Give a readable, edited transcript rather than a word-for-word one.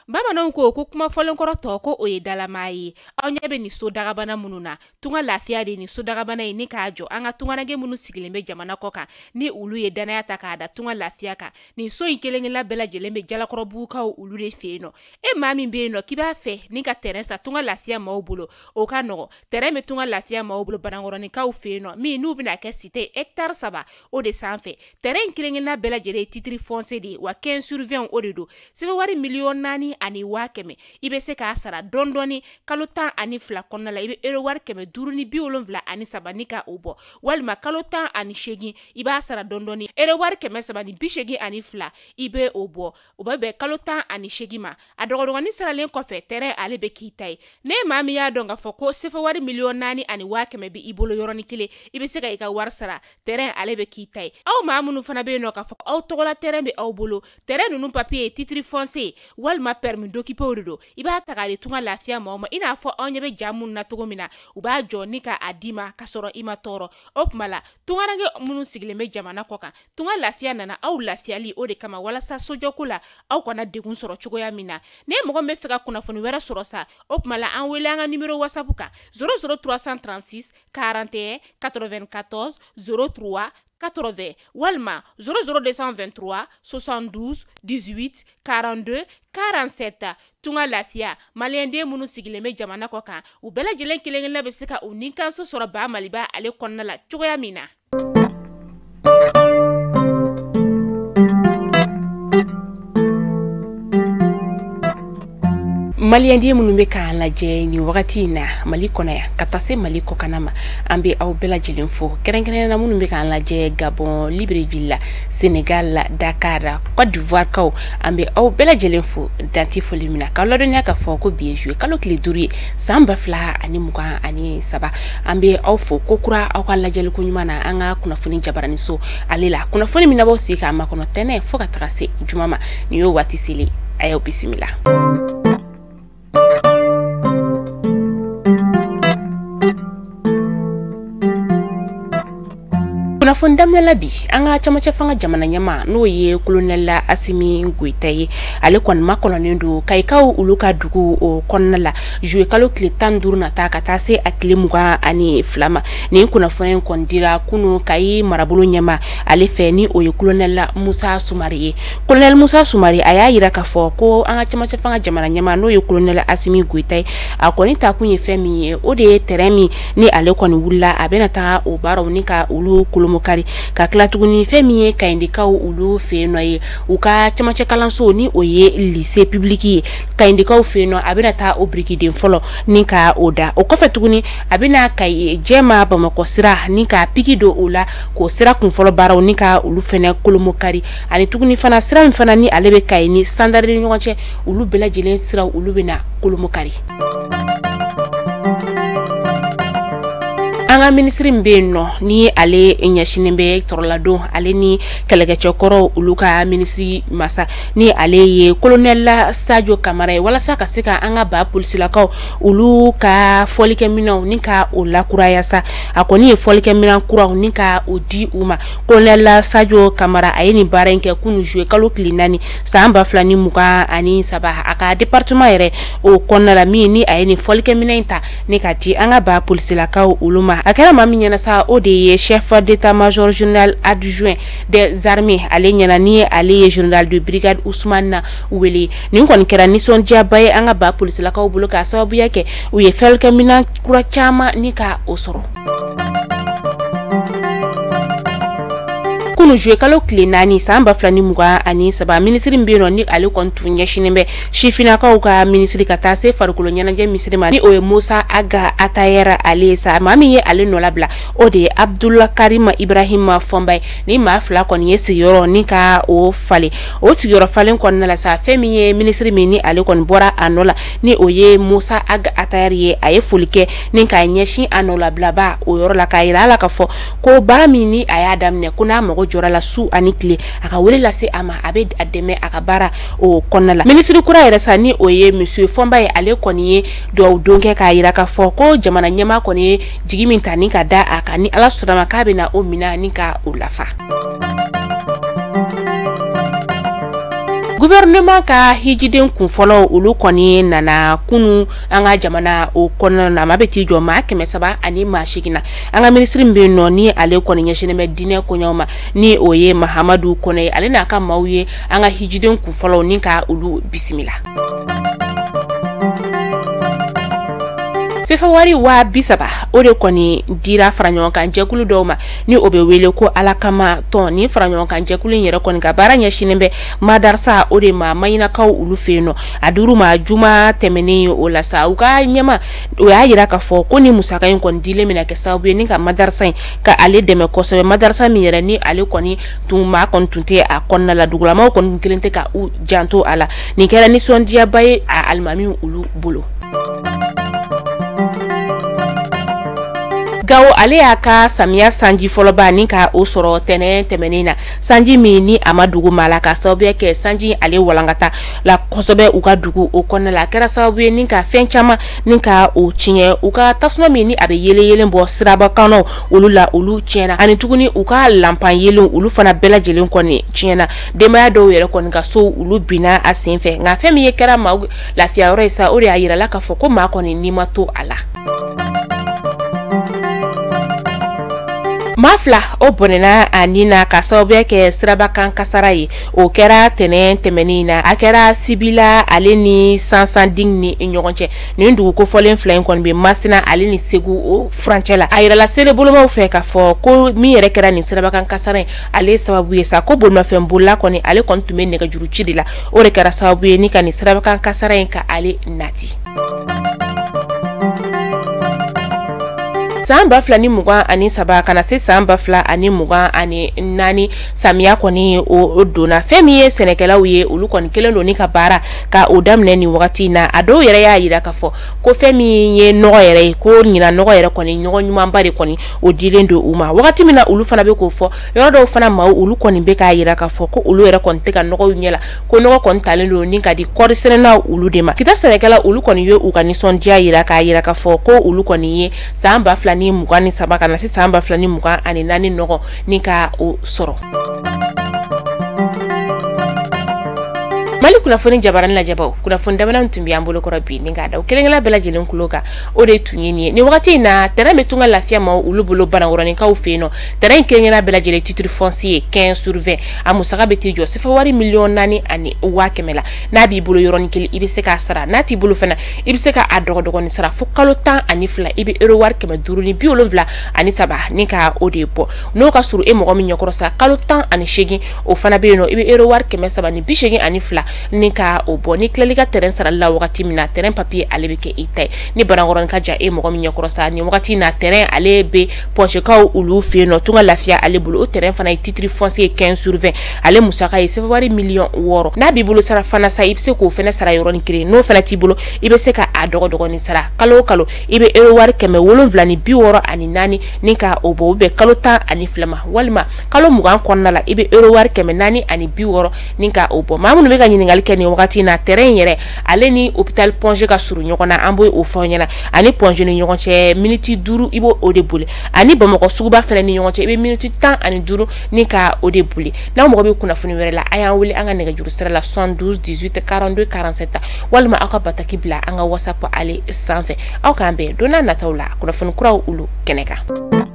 Bamananw ko kuma fɔlenkɔrɔ tɔ ko o ye dalama ye. Aw ɲɛ bɛ ni so dagabana minnu na. Tunga lafiya de ni so dagabana ye ni k'a jɔ an ka tunganage minnu sigilen bɛ jamana kɔ kan ni olu ye danaya ta k'a da tunga lafiya kan. Nin so in kelen-kelenna bɛɛ lajɛlen bɛ jalakɔrɔbugukaw olu de fɛ yen nɔ. E maa min bɛ yen nɔ k'i b'a fɛ ni ka terrain sa tunga lafiya maaw bolo o ka nɔgɔ. Terrain bɛ tunga lafiya maaw bolo Banankɔrɔnikaw fɛ yen nɔ min n'u bɛna kɛ cité hectare 3 o de sanfɛ. Terrain kelen-kelenna bɛɛ lajɛlen ye titre foncier de ye wa 15/20 o de do. Sɛbɛn wari miliyɔn 4 ani 500,000 i bɛ se k'a sara dɔɔni kalo 12 kɔnɔna la i bɛ euro wari 573 ni ka o bɔ walima kalo 18 i b'a sara dɔɔni euro wari 382 i bɛ o bɔ o bɛ bɛn kalo 18 ma a dɔgɔdɔgɔnin saralen kɔfɛ terrain ale bɛ k'i ta ye ne maa min y'a dɔn k'a fɔ ko sɛbɛn wari miliyɔn 4 ani 500,000 bɛ i bolo yɔrɔnin kelen i bɛ se ka i ka wari sara terrain ale bɛ k'i ta ye aw maa minnu fana bɛ yen nɔ k'a fɔ aw tɔgɔla terrain bɛ aw bolo terrain ninnu papier ye titre foncier walima permis d'occuper o de do i b'a ta k'a di tunga lafiya maaw ma i n'a fɔ aw ɲɛ bɛ ja minnu na cogo min na u b'a jɔ ni ka a di ma ka sɔrɔ i ma tɔɔrɔ o tuma la tunganage minnu sigilen bɛ jamana kɔ kan tunga lafiya nana aw lafiyali o de kama walasa sojɔko la aw kana degun sɔrɔ cogoya min na ne mɔgɔ min bɛ fɛ ka kunnafoni wɛrɛ sɔrɔ sa o tuma la an wele an ka numéro whatsapp kan 00336 41 94 03 80 walima 00223 72 18 42 47 tunga lafiya maliyɛnden minnu sigilen bɛ jamana kɔ kan u bɛɛ lajɛlen kelen-kelenna bɛ se ka u ni kanso sɔrɔ ba maliba ale kɔnɔna la cogoya min na. Maliyɛnden minnu bɛ k'an lajɛ nin wagati in na Mali kɔnɔ yan ka taa se Mali kɔkan ma an bɛ aw bɛɛ lajɛlen fo kɛrɛnkɛrɛnnenya minnu bɛ k'an lajɛ Gabon, Libreville, Sénégal, Dakar, Côte d'Ivoire kaw an bɛ aw bɛɛ lajɛlen fo danti foli min na k'aw ladɔnniya k'a fɔ ko bi ye juillet kalo tile 5 ye san 2023 an bɛ aw fo ko kura aw ka lajɛliko ɲuman na an ka kunnafoni jabaranin so ale la kunnafoni min na b'aw sigi k'a makɔnɔ tɛnɛ fo ka taga se juma ma nin y'o waati selen a y'aw bisimila. Kunnafoni daminɛ bi an ka camancɛ fanga jamana ɲɛma n'o ye colonel Asimi Goita ye ale kɔni ma kɔnɔnen do kayikaw olu ka dugu o kɔnɔna la juillet kalo tile 15 nata ka taa se a tile 22 ma nin kunnafoni kɔni dira kunu Kayi marabolo ɲɛma ale fɛ ni o ye colonel Musa Sumare ye colonel Musa Sumare a y'a yira k'a fɔ ko an ka camancɛ fanga jamana ɲɛma n'o ye colonel Asimi Goita ye a kɔni ta kun ye fɛn min ye o de ye terrain min ni ale kɔni wulila a bɛna taa o baaraw ni ka olu kolomo kari ka kila tuguni fɛn min ye kayindikaw olu fɛ yen nɔ ye u ka camancɛ kalanso ni o ye lycée public ye kayindikaw fɛ yen nɔ a bɛna taa o birikiden fɔlɔ ni ka o da o kɔfɛ tuguni a bɛna Kayi Jɛma Bamakɔ sira ni ka piki do o la k'o sira kun fɔlɔ baaraw ni ka olu fɛnɛ kolomo kari ani tuguni fana sira min fana ni ale bɛ Kayi ni Sandare ni ɲɔgɔn cɛ olu bɛɛ lajɛlen siraw olu bɛna kolomo kari. An ka ministre min bɛ yen nɔ ni ale ɲɛsinen bɛ tɔrɔladon ale ni kɛlɛkɛcɛkɔrɔ olu ka ministre masa ni ale ye colonel Sadio Kamara ye walasa ka se ka an ka ba polisilakaw olu ka fɔlikɛminɛnw ni ka o lakuraya sa a kɔni ye fɔlikɛminɛn kuraw ni ka o di u ma colonel Sadio Kamara a ye nin baara in kɛ kunu juillet kalo tile 4 san 2023 a ka département yɛrɛ o kɔnɔna la min ni a ye nin fɔlikɛminɛn ta ni ka di an ka ba polisilakaw olu ma a kɛra maa min ɲɛna sa o de ye chef d'état-major général adjoint des armées ale ɲɛna ni ale ye général de brigade Ousmane wele nin kɔni kɛra nisɔndiyaba ye an ka ba polisilakaw bolo k'a sababuya kɛ u ye fɛlikɛminɛn kura caman ni ka o sɔrɔ. Kunu juillet kalo tile 4 san 2023 ministre min bɛ yen nɔ ni ale kɔni tun ɲɛsinen bɛ sifinakaw ka ministre ka taa se farikolo ɲɛnajɛ misiri ma ni o ye Musa Aga Atayera ale sa maa min ye ale nɔ labila o de ye Abdul Karim Ibrahim Fɔnba ye ni maa fila kɔni ye sigiyɔrɔ ni ka o falen o sigiyɔrɔ falen kɔnɔna la sa fɛn min ye ministre min ni ale kɔni bɔra a nɔ la ni o ye Musa Aga Atayera ye a ye foli kɛ ni k'a ɲɛsin a nɔ labilaba o yɔrɔ la k'a yira a la k'a fɔ ko baara min ni a y'a daminɛ ko n'a mago jɔra la su ani tile a ka wele lase a ma a bɛ a dɛmɛ a ka baara o kɔnɔna la ministre kura yɛrɛ sa ni o ye monsieur Fɔnba ye ale kɔni ye duwawu don kɛ k'a yira k'a fɔ ko jamana ɲɛmaa kɔni ye jigi min ta ni ka da a kan ni Ala sɔnna ma k'a bɛna o mina ni ka o lafa. Gouvernement ka hijiden kun fɔlɔ olu kɔni nana kunu an ka jamana o kɔnɔna na mabeti jɔ ma 300 ani maa 8 na an ka ministre be no ni ale kɔni ɲɛsinnen bɛ dinɛ koɲaw ma ni o ye Mahamadu Kone ye ale n'a ka maaw ye an ka hijiden kun fɔlɔ ni ka olu bisimila. Fefawari wa bisaba o de kɔni dira faraɲɔgɔn kan jɛkulu dɔw ma ni o bɛ wele ko alakama tɔn ni faraɲɔgɔn kan jɛkulu yɛrɛ kɔni ka baara ɲɛsinnen bɛ madarasa o de ma mayinakaw olu fɛ yen nɔ a duru ma juma tɛmɛnen o la sa u ka ɲɛma o y'a yira k'a fɔ ko ni musaka in kɔni dilen bɛna kɛ sababu ye ni ka madarasa in ka ale dɛmɛ kosɛbɛ madarasa min yɛrɛ ni ale kɔni tun tɛ a kɔnɔna la dugulamaw kɔni kelen tɛ ka u janto a la nin kɛra nisɔndiyaba ye a alimamiw olu bolo. Gawo ale y'a ka samiya sanji fɔlɔba ni ka o sɔrɔ tɛnɛ tɛmɛnen na sanji min ni a ma dugu ma la ka sababu kɛ sanji ale walankata la kosɛbɛ u ka dugu o kɔnɔna la kɛra sababu ye ni ka fɛn caman ni ka o tiɲɛ u ka tasuma min ni a bɛ yelen bɔ sirabakannaw olu la olu tiɲɛna ani tuguni u ka lampan yelen olu fana bɛɛ lajɛlen kɔni tiɲɛna denbaya dɔw yɛrɛ kɔni ka so olu binna a sen fɛ nka fɛn min ye kɛra maa lafiya yɔrɔ ye sa o de y'a yira la k'a fɔ ko maa kɔni ni ma to a la. Mafla o bonena anina ka sababu kɛ sirabakan kasara ye o kɛra tɛnɛ tɛmɛnen na a kɛra Sibila ale ni Sansanding ni ɲɔgɔn cɛ nin dugu kofɔlen fila in kɔni bɛ Masina ale ni Segu o furancɛ la a yirala sele bolomaw fɛ k'a fɔ ko min yɛrɛ kɛra nin sirabakan kasara ye ale sababu ye sa ko bolimafɛn bolila kɔni ale kɔni tun bɛ nɛgɛjuru ci de la o de kɛra sababu ye ni ka nin sirabakan kasara in ka ale nati. San 2023 kana se san 2024 samiya kɔni o donna fɛn min ye sɛnɛkɛlaw ye olu kɔni kelen don ni ka baara ka o daminɛ ni wagati na a dɔw yɛrɛ y'a yira k'a fɔ ko fɛn min ye nɔgɔ yɛrɛ ye ko ɲina nɔgɔ yɛrɛ kɔni ɲɔgɔn ɲumanba de kɔni o dilen don u ma wagati min na olu fana bɛ k'o fɔ yɔrɔ dɔw fana ma olu kɔni bɛ k'a yira k'a fɔ ko olu yɛrɛ kɔni tɛ ka nɔgɔw ɲɛ la ko nɔgɔ kɔni talen don ni ka di kɔɔri sɛnɛnaw olu de ma kita sɛnɛkɛla olu kɔni ye u ka nisɔndiya yira k'a yira k'a fɔ ko olu kɔni ye san 2023 kana se san 2024 nɔgɔ ni ka o sɔrɔ. Mali kunnafoni jabaran lajabaw kunnafoni dabalan tun bɛ an bolo kɔrɔ bi ni ka da kelen-kelen bɛɛ lajɛlen kulo kan o de tun ye nin ye ni wagati in na terrain bɛ tun ka lafiya ma olu bolo banawɔrɔnikaw fɛ yen nɔ terrain kelen-kelen bɛɛ lajɛlen titre foncier 15/20 a musaka bɛ t'i jɔ sifawari $4,000 ani 500,000 la n'a b'i bolo yɔrɔnin kelen i bɛ se k'a sara n'a t'i bolo fana i bɛ se ka a dɔgɔdɔgɔnin sara fo kalo 12 i bɛ euro wari 573 ni ka o de bɔ n'o ka suru e mɔgɔ min ɲɛkɔrɔ sa kalo 18 o fana bɛ yen nɔ i bɛ euro wari 782 ni ka o bɔ ni kilali ka terrain sara la wagati min na terrain papier ale bɛ kɛ i ta ye ni banakɔrɔn ka ja e mɔgɔ min ɲɛkɔrɔ sa ni wagati na terrain ale bɛ pochekaw olu fɛ yen nɔ tunga lafiya ale bolo o terrain fana ye titre foncier 15/20 ale musaka ye sefawari $6,000,000 n'a b'i bolo sara fana sa i bɛ se k'o fana sara yɔrɔnin kelen n'o fana t'i bolo i bɛ se ka a dɔgɔdɔgɔnin sara kalo o kalo i bɛ euro wari 764 ni ka o bɔ o bɛ kalo 12 ma walima kalo 20 kɔnɔna la i bɛ euro wari 460 ni ka o bɔ maa minnu bɛ ka ɲininkali kɛ nin wagati na terrain yɛrɛ ale ni hôpital Ponge ka surun ɲɔgɔn na an b'o fɔ ɲɛna ani Ponge ni ɲɔgɔn cɛ minute 5 i b'o o de boli ani Bamakɔ suguba fana ni ɲɔgɔn cɛ i bɛ minute 15 ni ka o de boli n'aw mɔgɔ bɛ kunnafoni wɛrɛ la a y'an wele an ka nɛgɛjuru sira la 72 18 42 47 walima aw ka bataki bila an ka WhatsApp ale sanfɛ aw k'an bɛn don n'a nataw la kunnafoni kuraw olu kɛnɛ kan.